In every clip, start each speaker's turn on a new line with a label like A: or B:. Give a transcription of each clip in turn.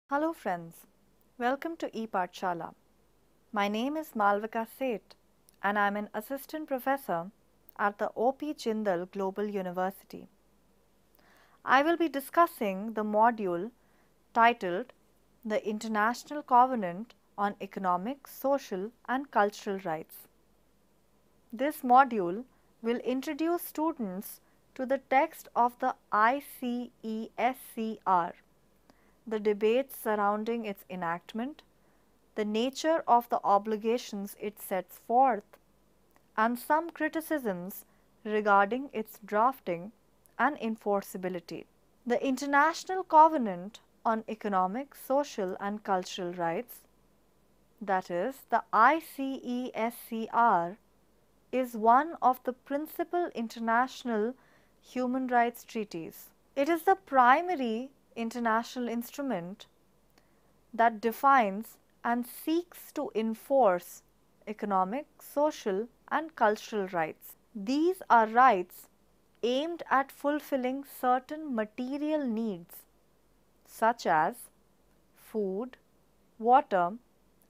A: Hello friends, welcome to ePathshala. My name is Malvika Seth and I am an assistant professor at the O.P. Jindal Global University. I will be discussing the module titled The International Covenant on Economic, Social and Cultural Rights. This module will introduce students to the text of the ICESCR, the debates surrounding its enactment, the nature of the obligations it sets forth, and some criticisms regarding its drafting and enforceability. The International Covenant on Economic, Social and Cultural Rights, that is, the ICESCR, is one of the principal international human rights treaties. It is the primary international instrument that defines and seeks to enforce economic, social and cultural rights. These are rights aimed at fulfilling certain material needs such as food, water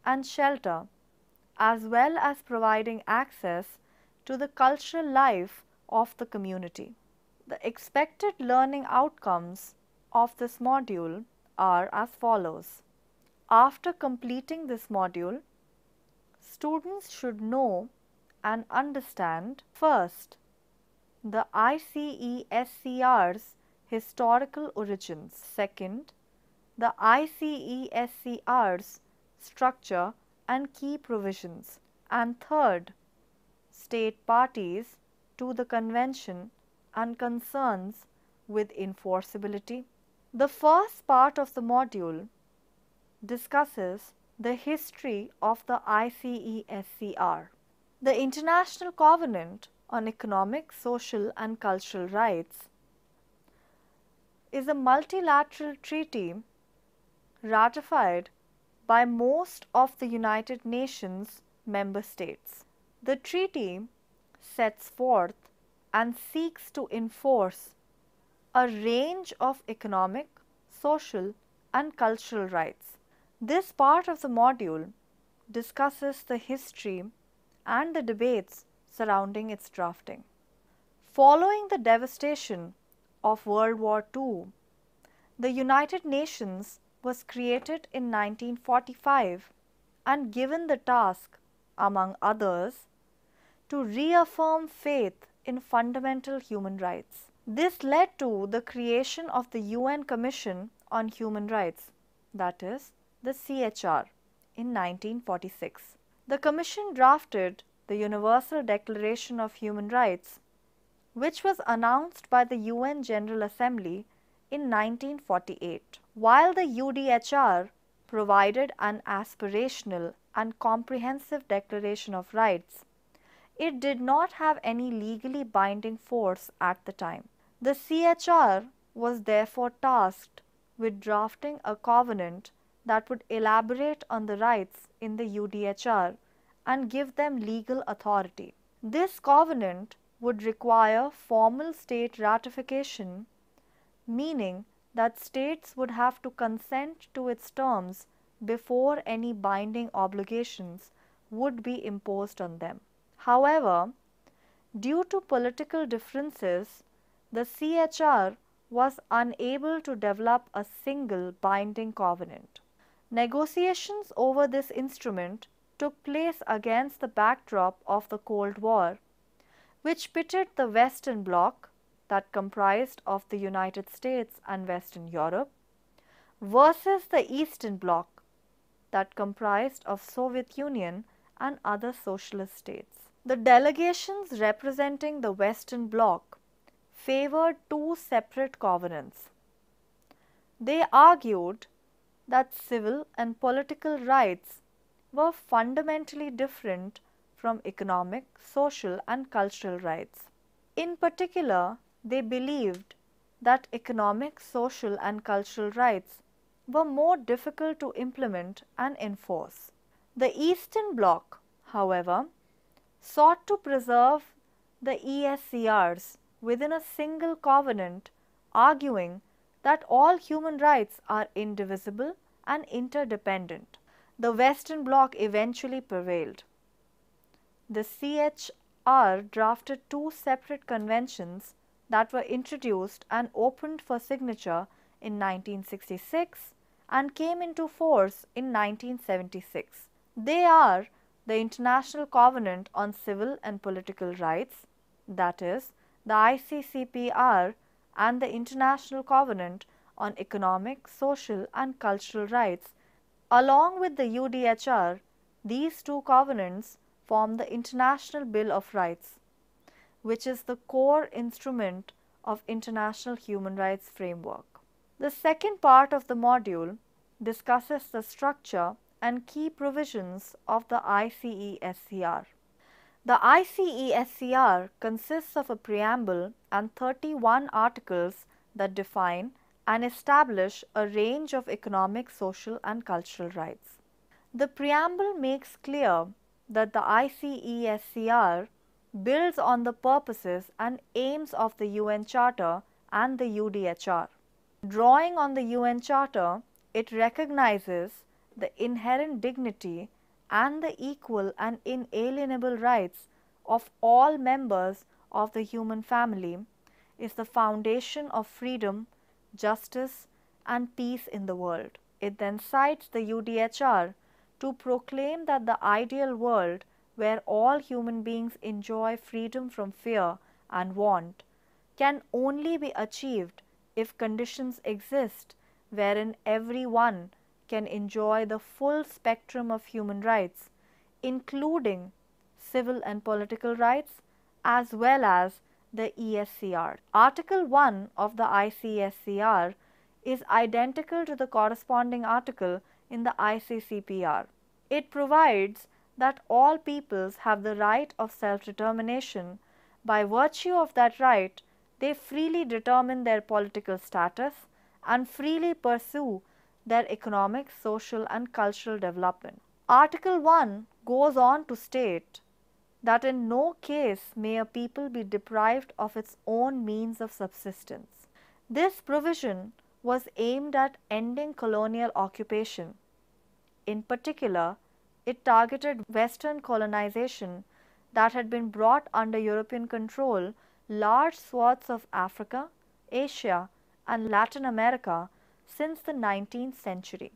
A: and shelter, as well as providing access to the cultural life of the community. The expected learning outcomes of this module are as follows. After completing this module, students should know and understand first the ICESCR's historical origins, second, the ICESCR's structure and key provisions, and third, state parties to the convention and concerns with enforceability. The first part of the module discusses the history of the ICESCR. The International Covenant on Economic, Social and Cultural Rights is a multilateral treaty ratified by most of the United Nations member states. The treaty sets forth and seeks to enforce a range of economic, social and cultural rights. This part of the module discusses the history and the debates surrounding its drafting. Following the devastation of World War II, the United Nations was created in 1945 and given the task, among others, to reaffirm faith in fundamental human rights. This led to the creation of the UN Commission on Human Rights, that is, the CHR, in 1946. The Commission drafted the Universal Declaration of Human Rights, which was announced by the UN General Assembly in 1948. While the UDHR provided an aspirational and comprehensive declaration of rights, it did not have any legally binding force at the time. The CHR was therefore tasked with drafting a covenant that would elaborate on the rights in the UDHR and give them legal authority. This covenant would require formal state ratification, meaning that states would have to consent to its terms before any binding obligations would be imposed on them. However, due to political differences, the CHR was unable to develop a single binding covenant. Negotiations over this instrument took place against the backdrop of the Cold War, which pitted the Western Bloc, that comprised of the United States and Western Europe, versus the Eastern Bloc, that comprised of Soviet Union and other socialist states. The delegations representing the Western Bloc favored two separate covenants. They argued that civil and political rights were fundamentally different from economic, social and cultural rights. In particular, they believed that economic, social and cultural rights were more difficult to implement and enforce. The Eastern Bloc, however, sought to preserve the ESCRs within a single covenant, arguing that all human rights are indivisible and interdependent. The Western Bloc eventually prevailed. The CHR drafted two separate conventions that were introduced and opened for signature in 1966 and came into force in 1976. They are the International Covenant on Civil and Political Rights, that is, the ICCPR, and the International Covenant on Economic, Social and Cultural Rights. Along with the UDHR, these two covenants form the International Bill of Rights, which is the core instrument of international human rights framework. The second part of the module discusses the structure and key provisions of the ICESCR. The ICESCR consists of a preamble and 31 articles that define and establish a range of economic, social and cultural rights. The preamble makes clear that the ICESCR builds on the purposes and aims of the UN Charter and the UDHR. Drawing on the UN Charter, it recognizes the inherent dignity and the equal and inalienable rights of all members of the human family, is the foundation of freedom, justice and peace in the world. It then cites the UDHR to proclaim that the ideal world where all human beings enjoy freedom from fear and want can only be achieved if conditions exist wherein everyone can enjoy the full spectrum of human rights, including civil and political rights as well as the ESCR. Article 1 of the ICSCR is identical to the corresponding article in the ICCPR. It provides that all peoples have the right of self-determination. By virtue of that right, they freely determine their political status and freely pursue their economic, social and cultural development. Article 1 goes on to state that in no case may a people be deprived of its own means of subsistence. This provision was aimed at ending colonial occupation. In particular, it targeted Western colonization that had been brought under European control large swaths of Africa, Asia and Latin America since the 19th century.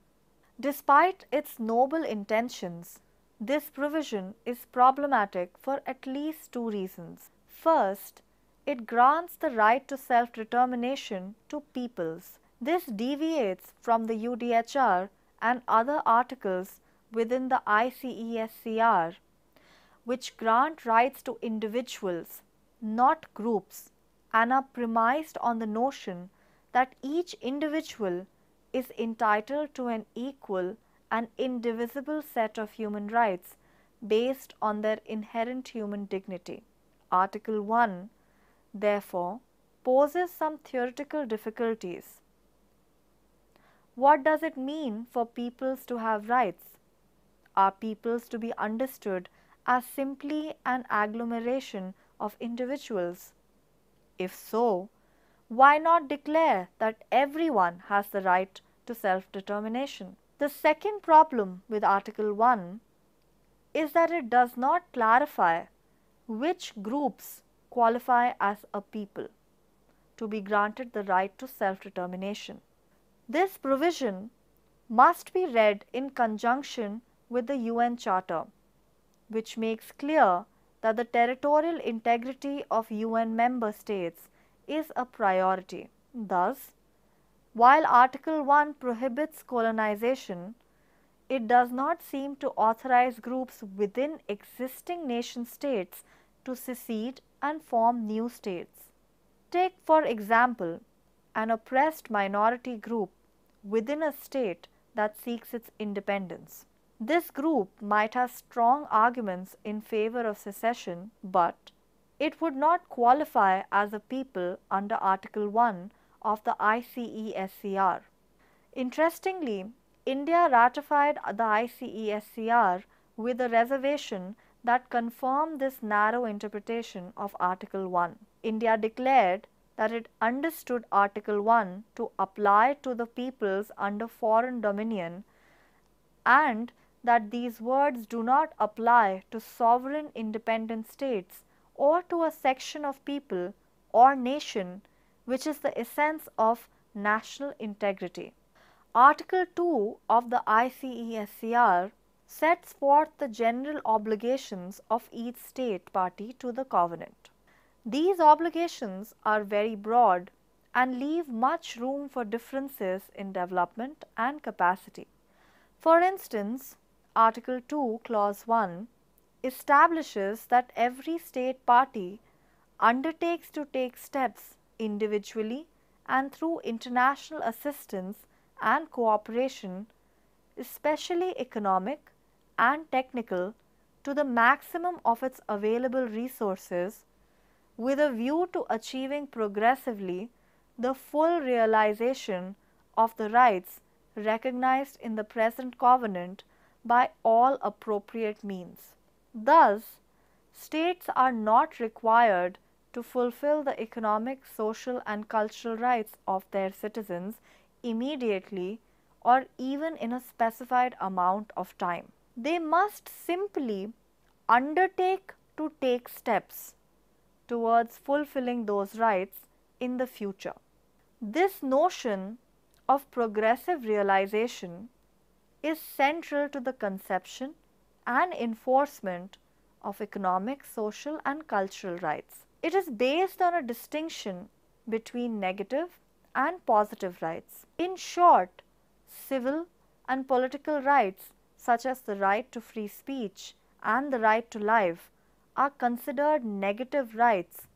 A: Despite its noble intentions, this provision is problematic for at least two reasons. First, it grants the right to self-determination to peoples. This deviates from the UDHR and other articles within the ICESCR, which grant rights to individuals, not groups, and are premised on the notion that each individual is entitled to an equal and indivisible set of human rights based on their inherent human dignity. Article 1, therefore, poses some theoretical difficulties. What does it mean for peoples to have rights? Are peoples to be understood as simply an agglomeration of individuals? If so, why not declare that everyone has the right to self-determination? The second problem with Article 1 is that it does not clarify which groups qualify as a people to be granted the right to self-determination. This provision must be read in conjunction with the UN Charter, which makes clear that the territorial integrity of UN member states is a priority. Thus, while Article 1 prohibits colonization, it does not seem to authorize groups within existing nation states to secede and form new states. Take, for example, an oppressed minority group within a state that seeks its independence. This group might have strong arguments in favor of secession, but it would not qualify as a people under Article 1 of the ICESCR. Interestingly, India ratified the ICESCR with a reservation that confirmed this narrow interpretation of Article 1. India declared that it understood Article 1 to apply to the peoples under foreign dominion and that these words do not apply to sovereign independent states or to a section of people or nation which is the essence of national integrity. Article 2 of the ICESCR sets forth the general obligations of each state party to the covenant. These obligations are very broad and leave much room for differences in development and capacity. For instance, Article 2, Clause 1 establishes that every state party undertakes to take steps individually and through international assistance and cooperation, especially economic and technical, to the maximum of its available resources with a view to achieving progressively the full realization of the rights recognized in the present covenant by all appropriate means. Thus, states are not required to fulfill the economic, social and cultural rights of their citizens immediately or even in a specified amount of time. They must simply undertake to take steps towards fulfilling those rights in the future. This notion of progressive realization is central to the conception and enforcement of economic, social and cultural rights. It is based on a distinction between negative and positive rights. In short, civil and political rights such as the right to free speech and the right to life are considered negative rights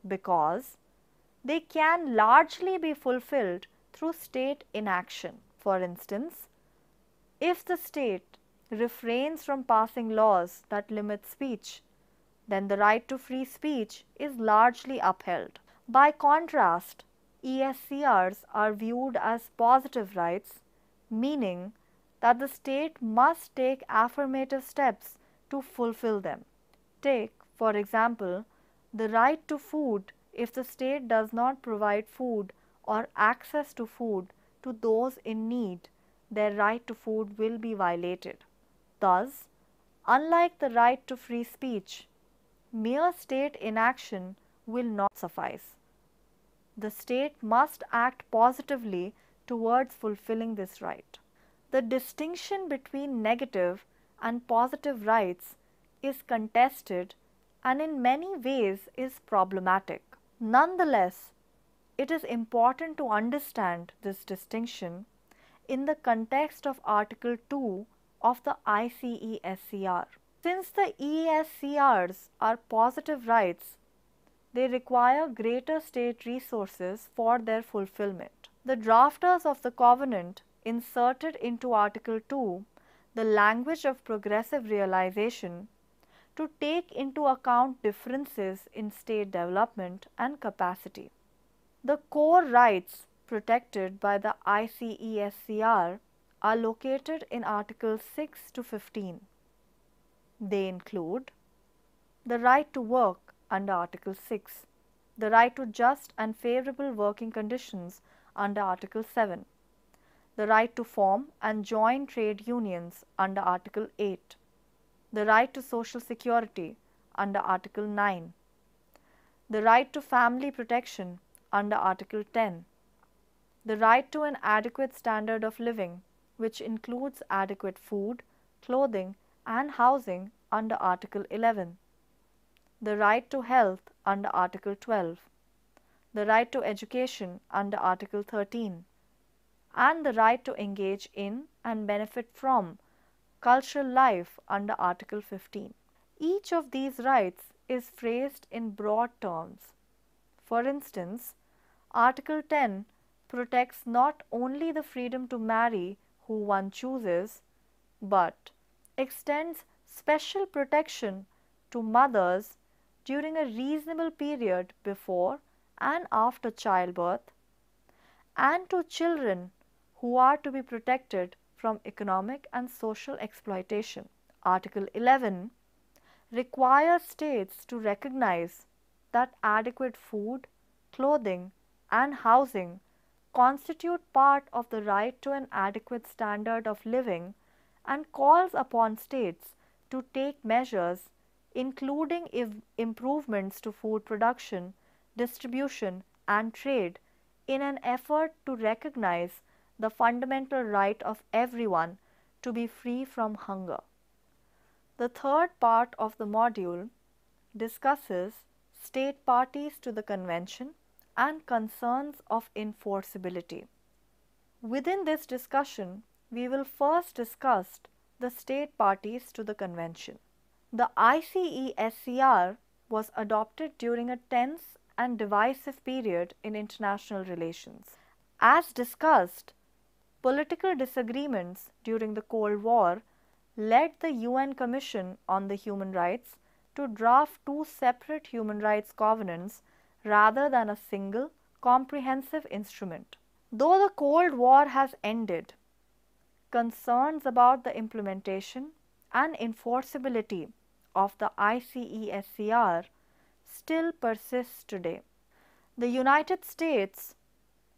A: because they can largely be fulfilled through state inaction. For instance, if the state refrains from passing laws that limit speech, then the right to free speech is largely upheld. By contrast, ESCRs are viewed as positive rights, meaning that the state must take affirmative steps to fulfill them. Take, for example, the right to food. If the state does not provide food or access to food to those in need, their right to food will be violated. Thus, unlike the right to free speech, mere state inaction will not suffice. The state must act positively towards fulfilling this right. The distinction between negative and positive rights is contested and in many ways is problematic. Nonetheless, it is important to understand this distinction in the context of Article 2 of the ICESCR. Since the ESCRs are positive rights, they require greater state resources for their fulfillment. The drafters of the covenant inserted into Article 2 the language of progressive realization to take into account differences in state development and capacity. The core rights protected by the ICESCR are located in Articles 6 to 15. They include the right to work under Article 6, the right to just and favorable working conditions under Article 7, the right to form and join trade unions under Article 8, the right to social security under Article 9, the right to family protection under Article 10, the right to an adequate standard of living, which includes adequate food, clothing, and housing under Article 11, the right to health under Article 12, the right to education under Article 13, and the right to engage in and benefit from cultural life under Article 15. Each of these rights is phrased in broad terms. For instance, Article 10 protects not only the freedom to marry who one chooses, but extends special protection to mothers during a reasonable period before and after childbirth, and to children who are to be protected from economic and social exploitation. Article 11 requires states to recognize that adequate food, clothing, and housing constitute part of the right to an adequate standard of living and calls upon states to take measures including improvements to food production, distribution, and trade in an effort to recognize the fundamental right of everyone to be free from hunger. The third part of the module discusses state parties to the convention and concerns of enforceability. Within this discussion, we will first discuss the state parties to the convention. The ICESCR was adopted during a tense and divisive period in international relations. As discussed, political disagreements during the Cold War led the UN Commission on the Human Rights to draft two separate human rights covenants rather than a single, comprehensive instrument. Though the Cold War has ended, concerns about the implementation and enforceability of the ICESCR still persist today. The United States,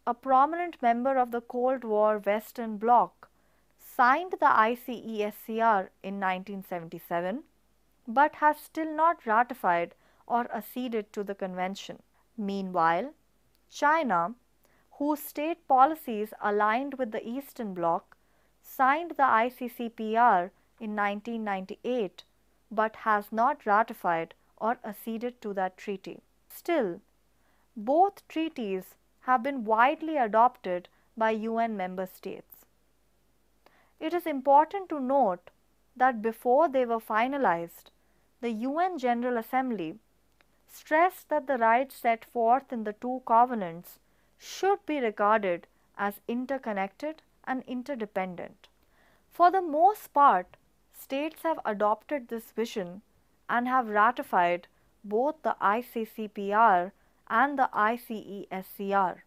A: a prominent member of the Cold War Western Bloc, signed the ICESCR in 1977 but has still not ratified or acceded to the convention. Meanwhile, China, whose state policies aligned with the Eastern Bloc, signed the ICCPR in 1998 but has not ratified or acceded to that treaty. Still, both treaties have been widely adopted by UN member states. It is important to note that before they were finalized, the UN General Assembly stressed that the rights set forth in the two covenants should be regarded as interconnected and interdependent. For the most part, states have adopted this vision and have ratified both the ICCPR and the ICESCR.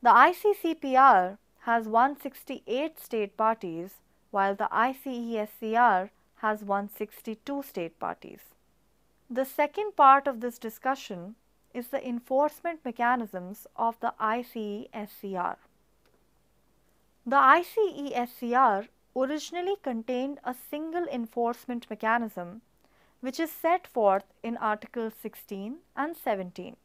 A: The ICCPR has 168 state parties, while the ICESCR has 162 state parties. The second part of this discussion is the enforcement mechanisms of the ICESCR. The ICESCR originally contained a single enforcement mechanism which is set forth in Articles 16 and 17.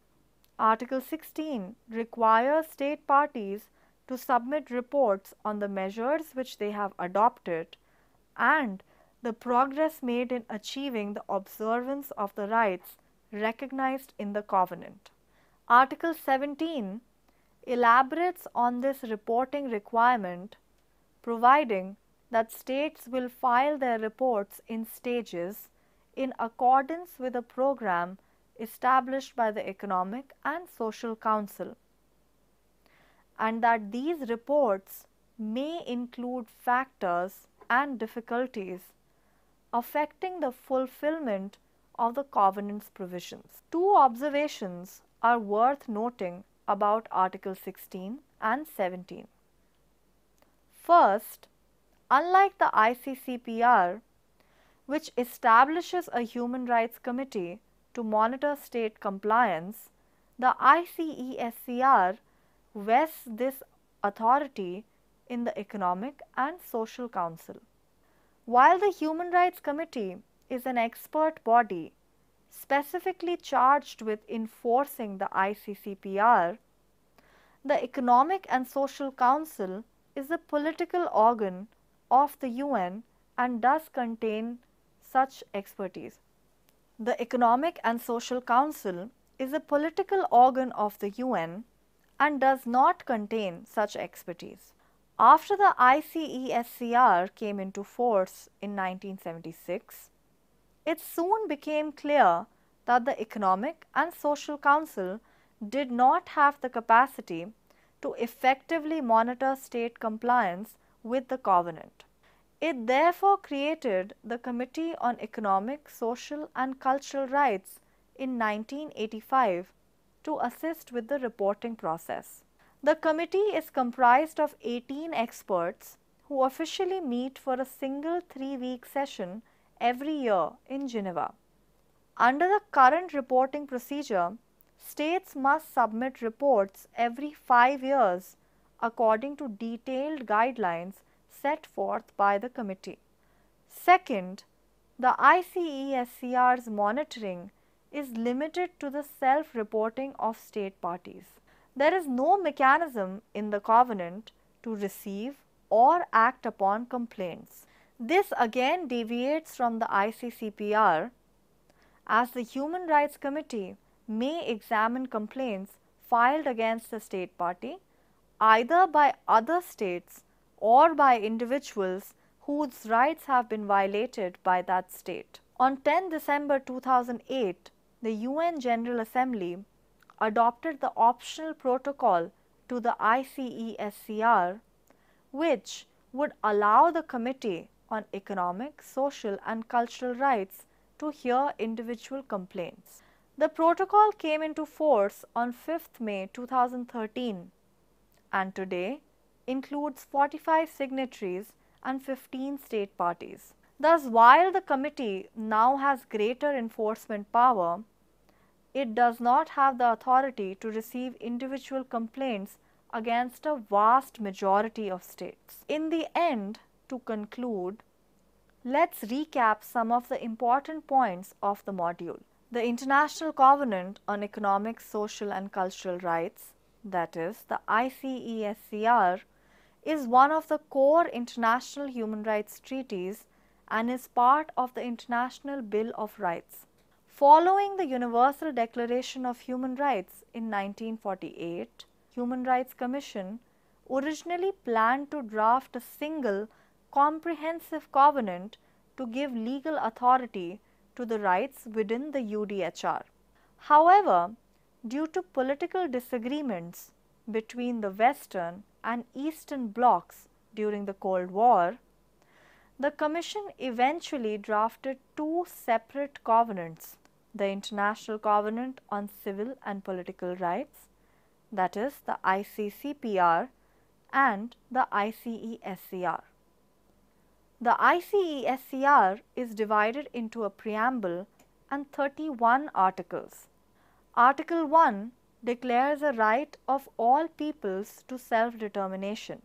A: Article 16 requires state parties to submit reports on the measures which they have adopted and the progress made in achieving the observance of the rights recognized in the covenant. Article 17 elaborates on this reporting requirement, providing that states will file their reports in stages in accordance with a program established by the Economic and Social Council, and that these reports may include factors and difficulties affecting the fulfillment of the covenant's provisions. Two observations are worth noting about Article 16 and 17. First, unlike the ICCPR, which establishes a Human Rights Committee to monitor state compliance, the ICESCR vests this authority in the Economic and Social Council. While the Human Rights Committee is an expert body specifically charged with enforcing the ICCPR, the Economic and Social Council is a political organ of the UN and does contain such expertise. The Economic and Social Council is a political organ of the UN and does not contain such expertise. After the ICESCR came into force in 1976, it soon became clear that the Economic and Social Council did not have the capacity to effectively monitor state compliance with the covenant. It therefore created the Committee on Economic, Social and Cultural Rights in 1985 to assist with the reporting process. The committee is comprised of 18 experts who officially meet for a single 3-week session every year in Geneva. Under the current reporting procedure, states must submit reports every 5 years according to detailed guidelines set forth by the committee. Second, the ICESCR's monitoring is limited to the self-reporting of state parties. There is no mechanism in the covenant to receive or act upon complaints. This again deviates from the ICCPR, as the Human Rights Committee may examine complaints filed against a state party either by other states or by individuals whose rights have been violated by that state. On 10 December 2008, the UN General Assembly adopted the optional protocol to the ICESCR, which would allow the Committee on Economic, Social and Cultural Rights to hear individual complaints. The protocol came into force on 5th May 2013 and today includes 45 signatories and 15 state parties. Thus, while the committee now has greater enforcement power, it does not have the authority to receive individual complaints against a vast majority of states. In the end, to conclude, let's recap some of the important points of the module. The International Covenant on Economic, Social and Cultural Rights, that is, the ICESCR, is one of the core international human rights treaties and is part of the International Bill of Rights. Following the Universal Declaration of Human Rights in 1948, Human Rights Commission originally planned to draft a single comprehensive covenant to give legal authority to the rights within the UDHR. However, due to political disagreements between the Western and Eastern blocs during the Cold War, the Commission eventually drafted two separate covenants: the International Covenant on Civil and Political Rights, that is the ICCPR, and the ICESCR. The ICESCR is divided into a preamble and 31 articles. Article 1 declares a right of all peoples to self-determination,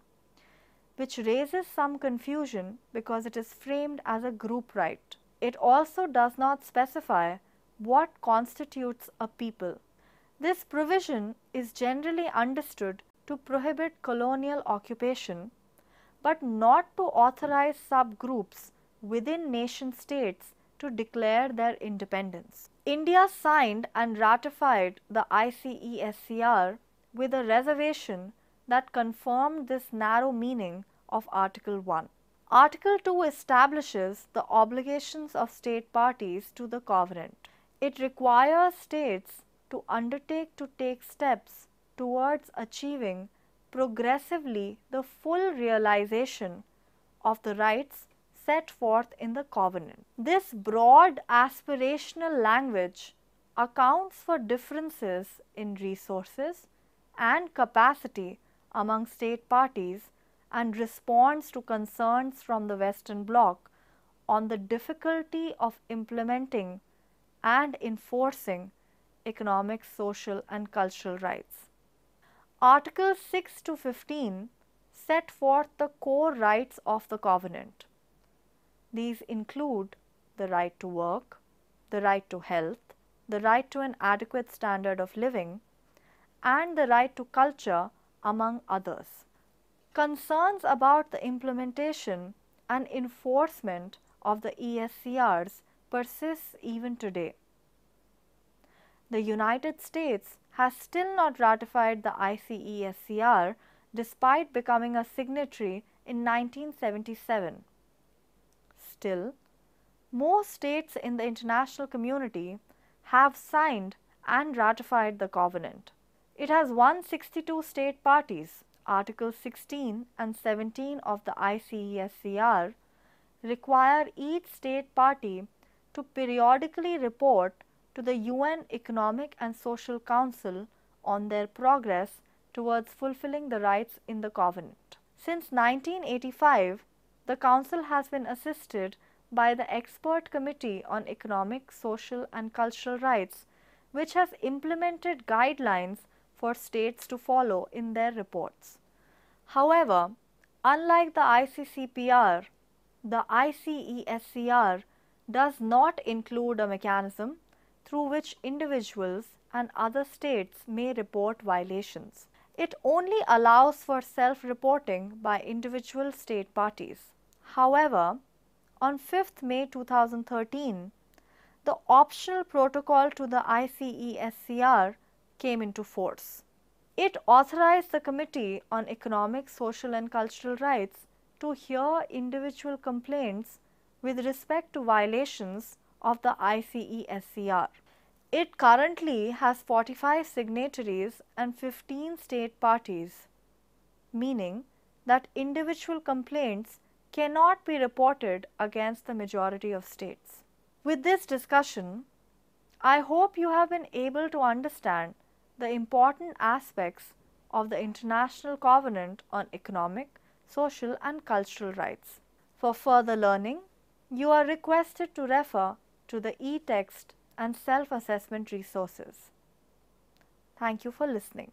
A: which raises some confusion because it is framed as a group right. It also does not specify what constitutes a people. This provision is generally understood to prohibit colonial occupation, but not to authorize subgroups within nation states to declare their independence. India signed and ratified the ICESCR with a reservation that confirmed this narrow meaning of Article 1. Article 2 establishes the obligations of state parties to the covenant. It requires states to undertake to take steps towards achieving progressively the full realization of the rights set forth in the covenant. This broad aspirational language accounts for differences in resources and capacity among state parties and responds to concerns from the Western Bloc on the difficulty of implementing and enforcing economic, social and cultural rights. Articles 6 to 15 set forth the core rights of the covenant. These include the right to work, the right to health, the right to an adequate standard of living, and the right to culture, among others. Concerns about the implementation and enforcement of the ESCRs persists even today. The United States has still not ratified the ICESCR despite becoming a signatory in 1977. Still, most states in the international community have signed and ratified the covenant. It has 162 state parties. Articles 16 and 17 of the ICESCR require each state party to periodically report to the UN Economic and Social Council on their progress towards fulfilling the rights in the Covenant. Since 1985, the Council has been assisted by the Expert Committee on Economic, Social and Cultural Rights, which has implemented guidelines for states to follow in their reports. However, unlike the ICCPR, the ICESCR does not include a mechanism through which individuals and other states may report violations. It only allows for self-reporting by individual state parties. However, on 5th May 2013, the optional protocol to the ICESCR came into force. It authorized the Committee on Economic, Social and Cultural Rights to hear individual complaints with respect to violations of the ICESCR. It currently has 45 signatories and 15 state parties, meaning that individual complaints cannot be reported against the majority of states. With this discussion, I hope you have been able to understand the important aspects of the International Covenant on Economic, Social and Cultural Rights. For further learning, you are requested to refer to the e-text and self-assessment resources. Thank you for listening.